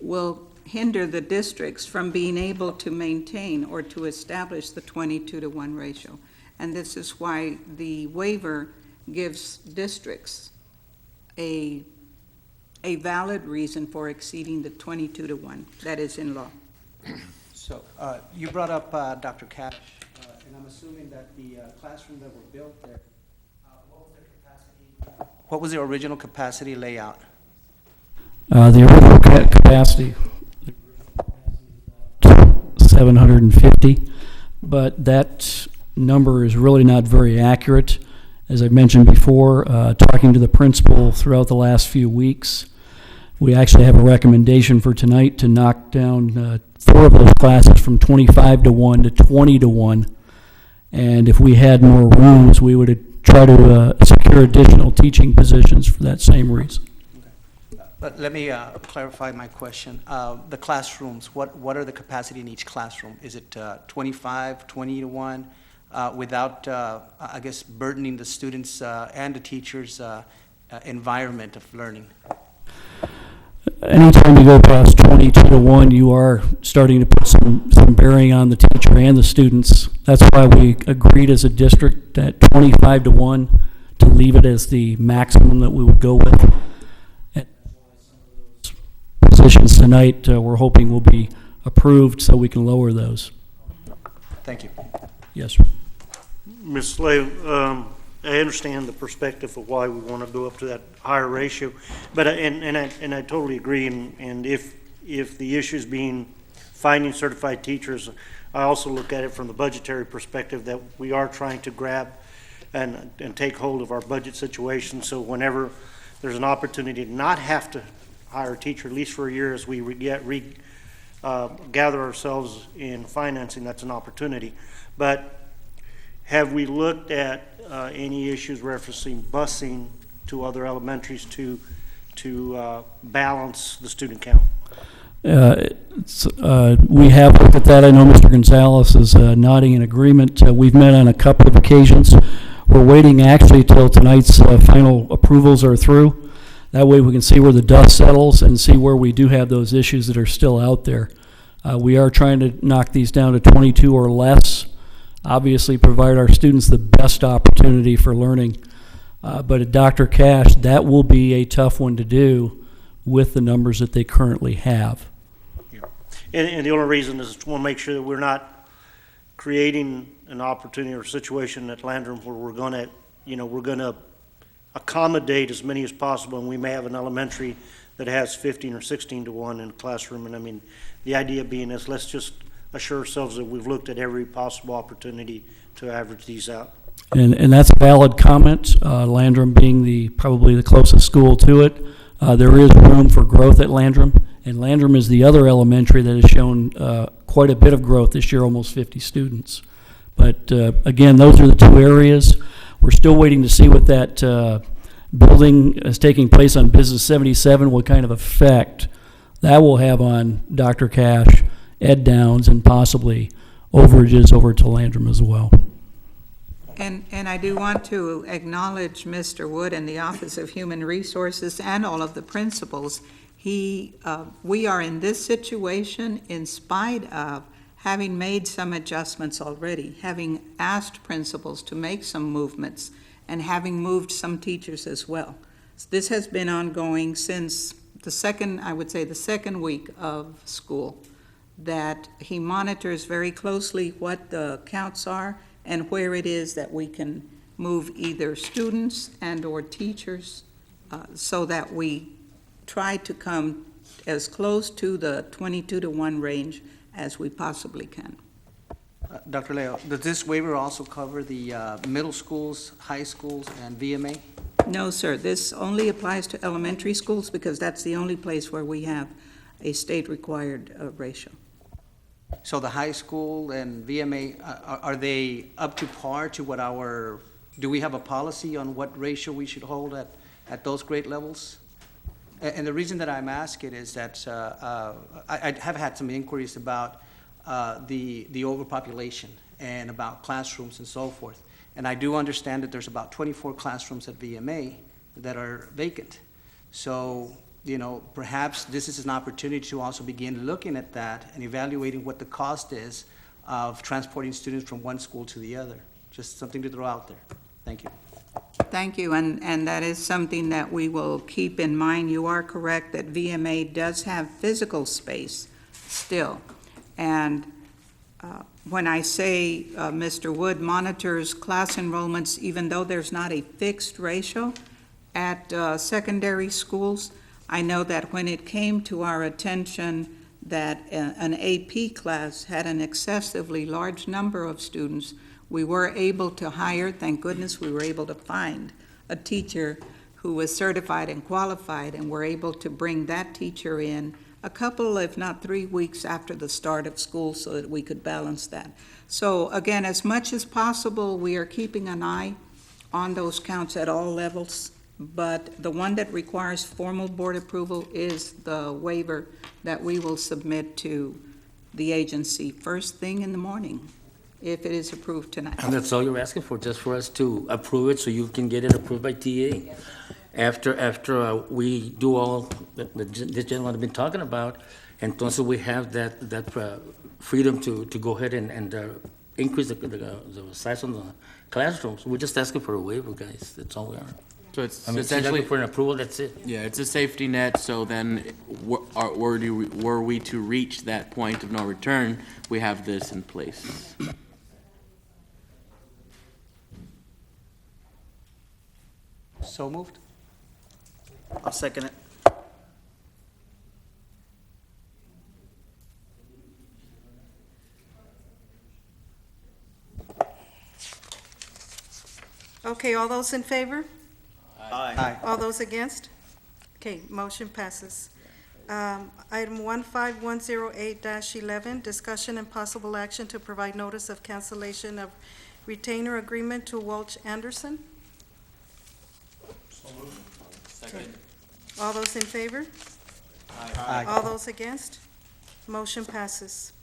will hinder the districts from being able to maintain or to establish the 22-to-1 ratio. And this is why the waiver gives districts a valid reason for exceeding the 22-to-1 that is in law. So you brought up Dr. Cash, and I'm assuming that the classroom that were built there, what was the original capacity layout? The original capacity, 750, but that number is really not very accurate. As I mentioned before, talking to the principal throughout the last few weeks, we actually have a recommendation for tonight to knock down 4 of those classes from 25-to-1 to 20-to-1. And if we had more rooms, we would try to secure additional teaching positions for that same reason. But let me clarify my question. The classrooms, what are the capacity in each classroom? Is it 25, 20-to-1, without, I guess, burdening the students and the teachers' environment of learning? Anytime you go past 22-to-1, you are starting to put some bearing on the teacher and the students. That's why we agreed as a district at 25-to-1 to leave it as the maximum that we would go with. And some of those positions tonight we're hoping will be approved so we can lower those. Thank you. Yes, sir. Ms. Leo, I understand the perspective of why we want to go up to that higher ratio, but and I totally agree. And if the issue is being finding certified teachers, I also look at it from the budgetary perspective that we are trying to grab and take hold of our budget situation. So whenever there's an opportunity to not have to hire a teacher, at least for a year, as we gather ourselves in financing, that's an opportunity. But have we looked at any issues referencing busing to other elementaries to balance the student count? We have looked at that. I know Mr. Gonzalez is nodding in agreement. We've met on a couple of occasions. We're waiting actually till tonight's final approvals are through. That way we can see where the dust settles and see where we do have those issues that are still out there. We are trying to knock these down to 22 or less. Obviously provide our students the best opportunity for learning. But at Dr. Cash, that will be a tough one to do with the numbers that they currently have. Yeah. And the only reason is to want to make sure that we're not creating an opportunity or situation at Landrum where we're going to accommodate as many as possible, and we may have an elementary that has 15 or 16 to 1 in a classroom. And I mean, the idea being is let's just assure ourselves that we've looked at every possible opportunity to average these out. And that's a valid comment. Landrum being probably the closest school to it. There is room for growth at Landrum, and Landrum is the other elementary that has shown quite a bit of growth this year, almost 50 students. But again, those are the two areas. We're still waiting to see what that building is taking place on Business 77, what kind of effect that will have on Dr. Cash, Ed Downs, and possibly overages over to Landrum as well. And I do want to acknowledge Mr. Wood and the Office of Human Resources and all of the principals. We are in this situation in spite of having made some adjustments already, having asked principals to make some movements, and having moved some teachers as well. This has been ongoing since the second week of school, that he monitors very closely what the counts are and where it is that we can move either students and or teachers so that we try to come as close to the 22 to 1 range as we possibly can. Dr. Leo, does this waiver also cover the middle schools, high schools, and VMA? No, sir. This only applies to elementary schools because that's the only place where we have a state-required ratio. So the high school and VMA, are they up to par to what do we have a policy on what ratio we should hold at those grade levels? And the reason that I'm asking is that I have had some inquiries about the overpopulation and about classrooms and so forth. And I do understand that there's about 24 classrooms at VMA that are vacant. So, perhaps this is an opportunity to also begin looking at that and evaluating what the cost is of transporting students from one school to the other. Just something to throw out there. Thank you. Thank you, and that is something that we will keep in mind. You are correct that VMA does have physical space still. And when I say Mr. Wood monitors class enrollments, even though there's not a fixed ratio at secondary schools, I know that when it came to our attention that an AP class had an excessively large number of students, we were able to hire, thank goodness we were able to find a teacher who was certified and qualified, and were able to bring that teacher in a couple, if not 3 weeks after the start of school so that we could balance that. So again, as much as possible, we are keeping an eye on those counts at all levels. But the one that requires formal board approval is the waiver that we will submit to the agency first thing in the morning, if it is approved tonight. And that's all you're asking for, just for us to approve it so you can get it approved by TA? After we do all that this gentleman has been talking about, entonces we have that freedom to go ahead and increase the size of the classrooms. We're just asking for a waiver, guys. That's all we are. So it's essentially for an approval, that's it. Yeah, it's a safety net, so then were we to reach that point of no return, we have this in place. So moved? I'll second it. Okay, all those in favor? Aye. All those against? Okay, motion passes. Item 15108-11, discussion and possible action to provide notice of cancellation of retainer agreement to Welch Anderson. Second. All those in favor? Aye. All those against? Motion passes.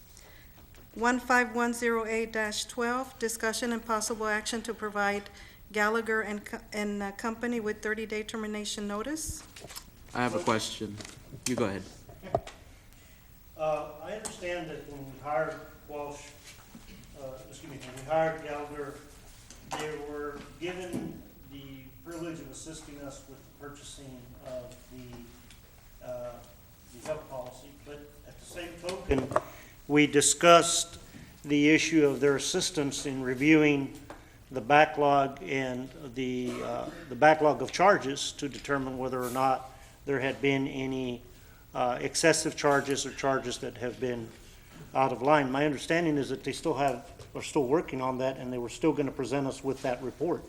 15108-12, discussion and possible action to provide Gallagher and Company with 30-day termination notice. I have a question. You go ahead. I understand that when we hired when we hired Gallagher, they were given the privilege of assisting us with the purchasing of the health policy, but at the same token, we discussed the issue of their assistance in reviewing the backlog and the backlog of charges to determine whether or not there had been any excessive charges or charges that have been out of line. My understanding is that they are still working on that, and they were still going to present us with that report,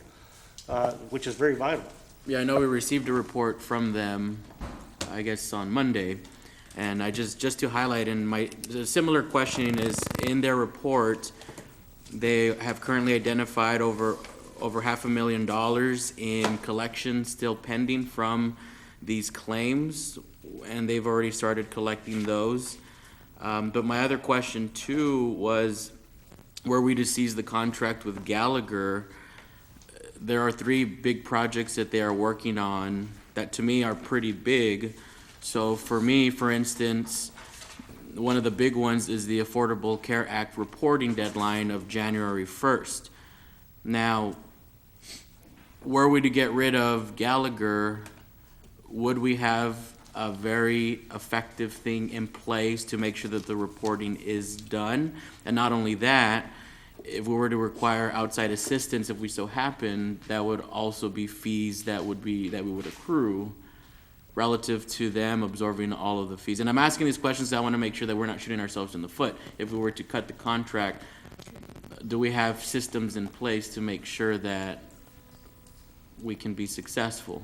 which is very vital. Yeah, I know we received a report from them, I guess on Monday, and I just to highlight, the similar questioning is in their report, they have currently identified over $500,000 in collections still pending from these claims, and they've already started collecting those. But my other question too was, were we to seize the contract with Gallagher, there are 3 big projects that they are working on that to me are pretty big. So for me, for instance, one of the big ones is the Affordable Care Act reporting deadline of January 1st. Now, were we to get rid of Gallagher, would we have a very effective thing in place to make sure that the reporting is done? And not only that, if we were to require outside assistance, if we so happen, that would also be fees that we would accrue relative to them absorbing all of the fees. And I'm asking these questions because I want to make sure that we're not shooting ourselves in the foot. If we were to cut the contract, do we have systems in place to make sure that we can be successful?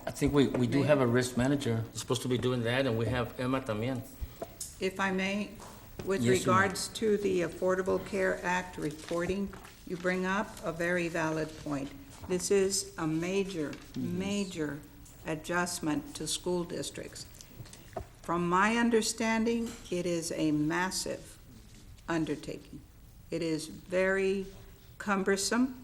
I think we do have a risk manager supposed to be doing that, and we have Emma también. If I may, with Yes, ma'am. regards to the Affordable Care Act reporting, you bring up a very valid point. This is a major adjustment to school districts. From my understanding, it is a massive undertaking. It is very cumbersome,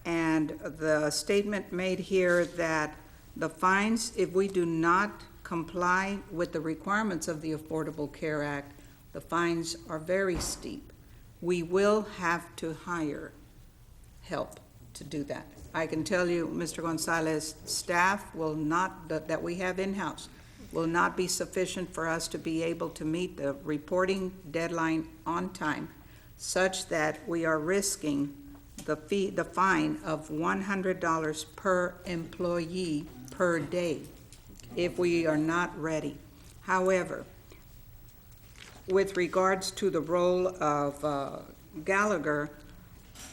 and the statement made here that the fines, if we do not comply with the requirements of the Affordable Care Act, the fines are very steep. We will have to hire help to do that. I can tell you, Mr. Gonzalez, staff will not, that we have in-house, will not be sufficient for us to be able to meet the reporting deadline on time, such that we are risking the fine of $100 per employee per day if we are not ready. However, with regards to the role of Gallagher,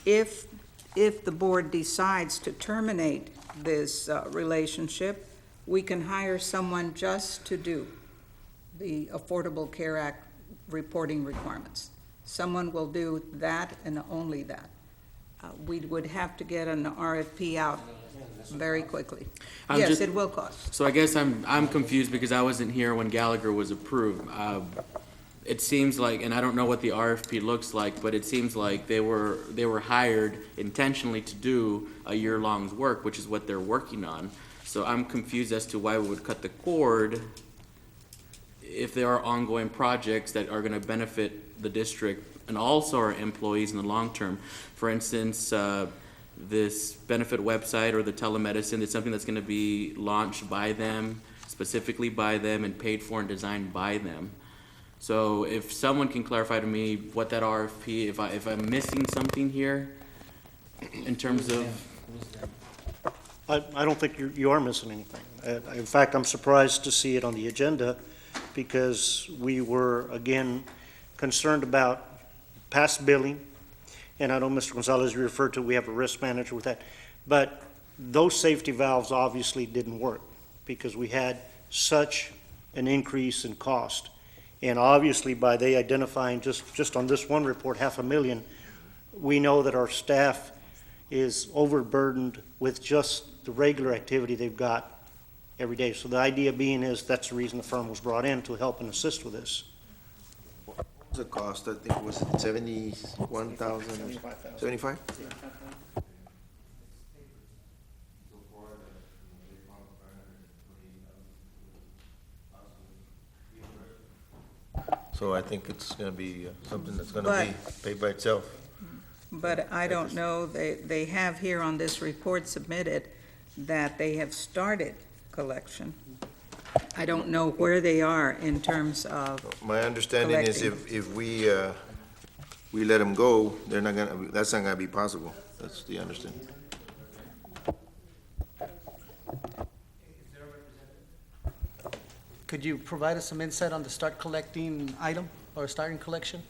if the board decides to terminate this relationship, we can hire someone just to do the Affordable Care Act reporting requirements. Someone will do that and only that. We would have to get an RFP out very quickly. Yes, it will cost. So I guess I'm confused because I wasn't here when Gallagher was approved. It seems like, and I don't know what the RFP looks like, but it seems like they were hired intentionally to do a year-long's work, which is what they're working on. So I'm confused as to why we would cut the cord if there are ongoing projects that are going to benefit the district and also our employees in the long term. For instance, this benefit website or the telemedicine is something that's going to be launched by them, specifically by them, and paid for and designed by them. So if someone can clarify to me what that RFP, if I'm missing something here in terms of... I don't think you are missing anything. In fact, I'm surprised to see it on the agenda because we were, again, concerned about past billing. And I know Mr. Gonzalez, you referred to, we have a risk manager with that. But those safety valves obviously didn't work because we had such an increase in cost. And obviously, by they identifying just on this one report, $500,000, we know that our staff is overburdened with just the regular activity they've got every day. So the idea being is that's the reason the firm was brought in, to help and assist with this. What was the cost? I think it was 71,000, 75? So I think it's gonna be something that's gonna be paid by itself. But I don't know, they have here on this report submitted that they have started collection. I don't know where they are in terms of My understanding is collecting. if we let them go, they're not gonna, that's not gonna be possible. That's the understanding. Could you provide us some insight on the start collecting item or starting collection?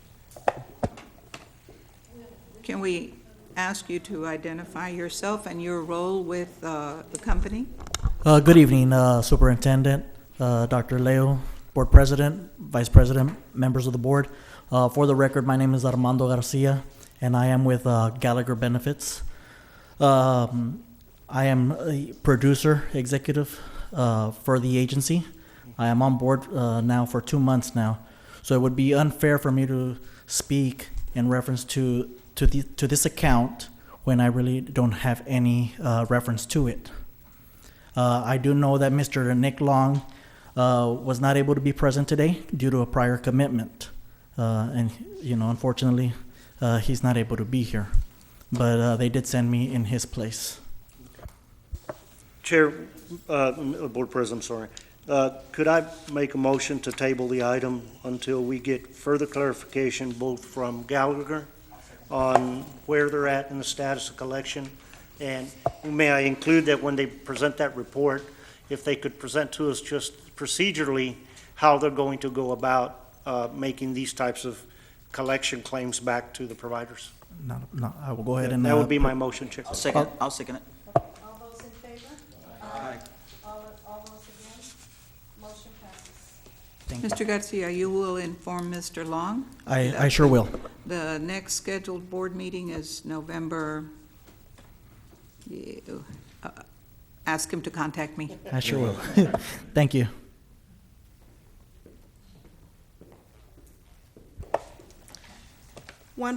Can we ask you to identify yourself and your role with the company? Good evening, Superintendent, Dr. Leo, Board President, Vice President, members of the board. For the record, my name is Armando Garcia, and I am with Gallagher Benefits. I am a producer, executive for the agency. I am on board now for 2 months now, so it would be unfair for me to speak in reference to this account when I really don't have any reference to it. I do know that Mr. Nick Long was not able to be present today due to a prior commitment. And, unfortunately, he's not able to be here. But they did send me in his place. Chair, Board President, I'm sorry. Could I make a motion to table the item until we get further clarification both from Gallagher on where they're at in the status of collection? And may I include that when they present that report, if they could present to us just procedurally how they're going to go about making these types of collection claims back to the providers? No, I will go ahead and. That would be my motion, Chair. I'll second it. All those in favor? Aye. All those against? Motion passes. Thank you. Mr. Garcia, you will inform Mr. Long? I sure will. The next scheduled board meeting is November. Ask him to contact me. I sure will. Thank you. One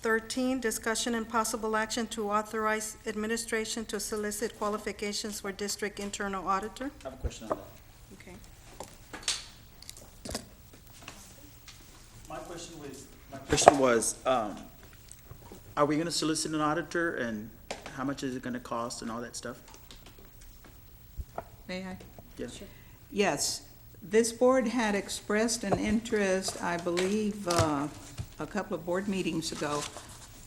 13, discussion and possible action to authorize administration to solicit qualifications for district internal auditor. I have a question on that. Okay. My question was, are we gonna solicit an auditor, and how much is it gonna cost and all that stuff? May I? Yes. Yes, this board had expressed an interest, I believe, a couple of board meetings ago,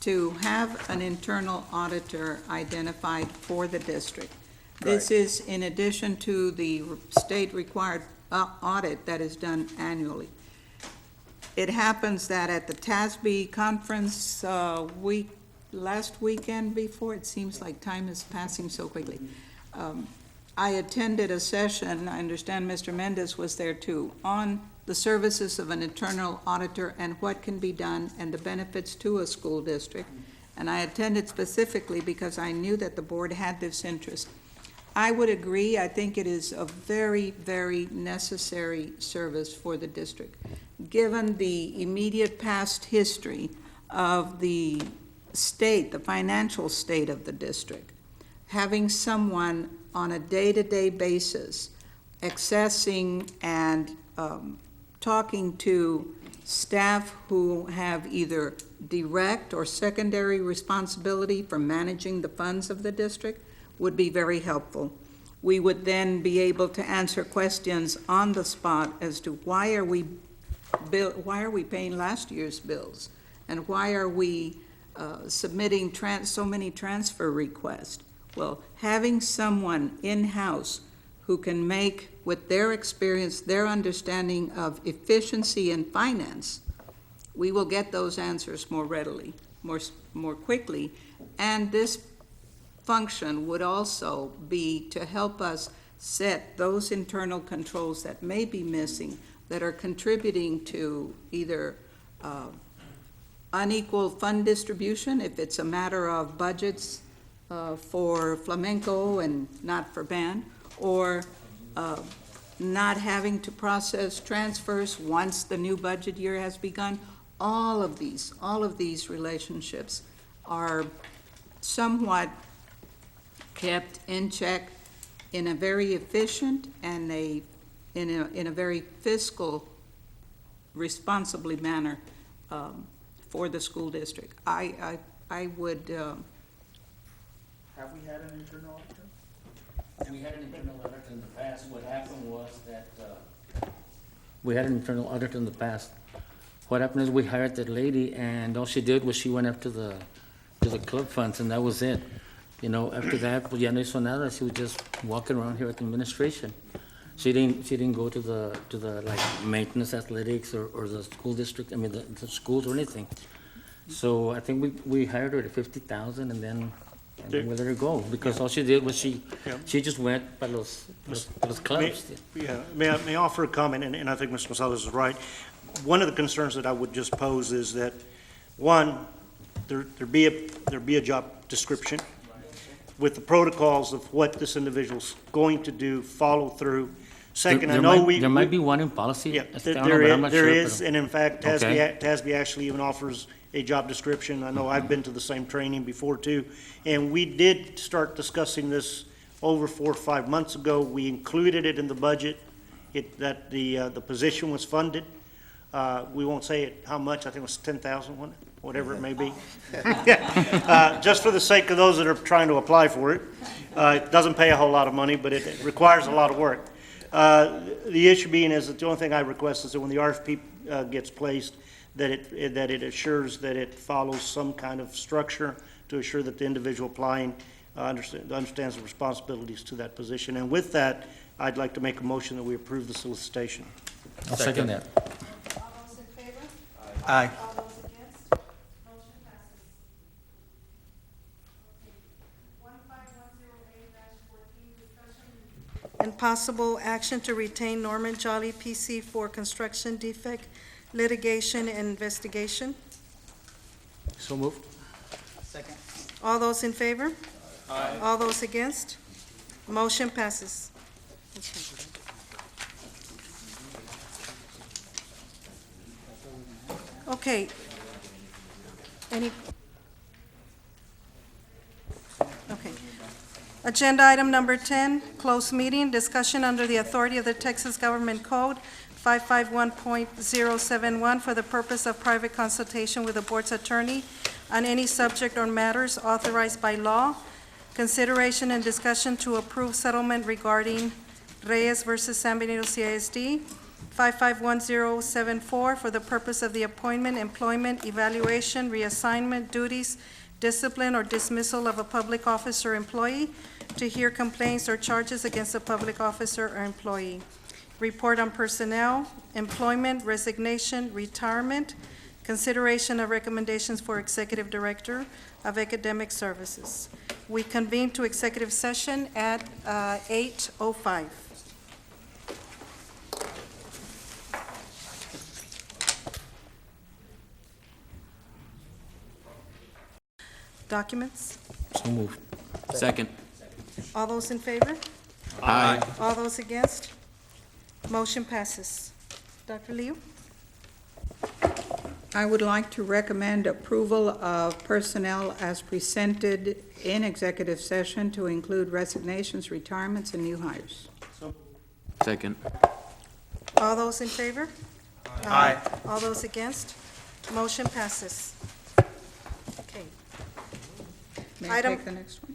to have an internal auditor identified for the district. This is in addition to the state-required audit that is done annually. It happens that at the TASB conference last weekend before, it seems like time is passing so quickly. I attended a session, I understand Mr. Mendez was there too, on the services of an internal auditor and what can be done and the benefits to a school district. And I attended specifically because I knew that the board had this interest. I would agree, I think it is a very, very necessary service for the district. Given the immediate past history of the state, the financial state of the district, having someone on a day-to-day basis accessing and talking to staff who have either direct or secondary responsibility for managing the funds of the district would be very helpful. We would then be able to answer questions on the spot as to why are we paying last year's bills, and why are we submitting so many transfer requests. Well, having someone in-house who can make, with their experience, their understanding of efficiency and finance, we will get those answers more readily. more quickly. And this function would also be to help us set those internal controls that may be missing, that are contributing to either unequal fund distribution, if it's a matter of budgets for flamenco and not for band, or not having to process transfers once the new budget year has begun. All of these relationships are somewhat kept in check in a very efficient and in a very fiscal, responsibly manner for the school district. I would. Have we had an internal auditor? We had an internal auditor in the past. What happened was that, we had an internal auditor in the past. What happened is we hired that lady, and all she did was she went up to the club funds, and that was it. You know, after that, pues ya no hizo nada. She was just walking around here at the administration. She didn't go to the like maintenance athletics or the school district, I mean, the schools or anything. So I think we hired her at 50,000, and then we let her go, because all she did was she just went by los clubs. May I offer a comment, and I think Mr. Gonzalez is right. One of the concerns that I would just pose is that, one, there be a job description with the protocols of what this individual's going to do, follow through. Second, I know there might be one in policy. Yeah, Estano, there but I'm not there sure, is, pero- and in fact, Okay. TASB actually even offers a job description. I know I've been to the same training before too, and we did start discussing this over 4 or 5 months ago. We included it in the budget, that the position was funded. We won't say it, how much, I think it was 10,000, whatever it may be. Just for the sake of those that are trying to apply for it. It doesn't pay a whole lot of money, but it requires a lot of work. The issue being is that the only thing I request is that when the RFP gets placed, that it assures that it follows some kind of structure to assure that the individual applying understands the responsibilities to that position. And with that, I'd like to make a motion that we approve the solicitation. I'll second that. All those in favor? Aye. All those against? Motion passes. Okay. 15108-14, discussion and possible action to retain Norman Jolly, PC, for construction defect litigation and investigation. So moved. Second. All those in favor? Aye. All those against? Motion passes. Okay. Any? Okay. Agenda item number 10, closed meeting, discussion under the authority of the Texas Government Code 551.071 for the purpose of private consultation with the board's attorney on any subject or matters authorized by law, consideration and discussion to approve settlement regarding Reyes versus San Benito CISD, 551.074 for the purpose of the appointment, employment, evaluation, reassignment, duties, discipline, or dismissal of a public officer or employee, to hear complaints or charges against a public officer or employee. Report on personnel, employment, resignation, retirement, consideration of recommendations for Executive Director of Academic Services. We convene to executive session at 8:05. Documents? So moved. Second. All those in favor? Aye. All those against? Motion passes. Dr. Liu? I would like to recommend approval of personnel as presented in executive session to include resignations, retirements, and new hires. Second. All those in favor? Aye. All those against? Motion passes. Okay. May I Item- take the next one?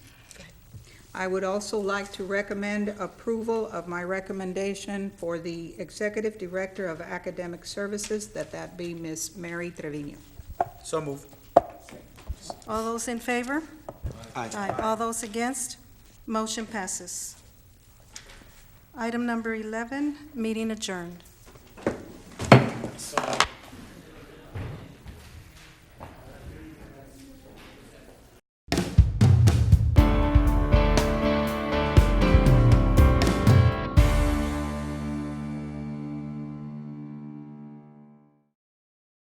I would also like to recommend approval of my recommendation for the Executive Director of Academic Services, that be Ms. Mary Trevino. So moved. All those in favor? Aye. All those against? Motion passes. Item number 11, meeting adjourned.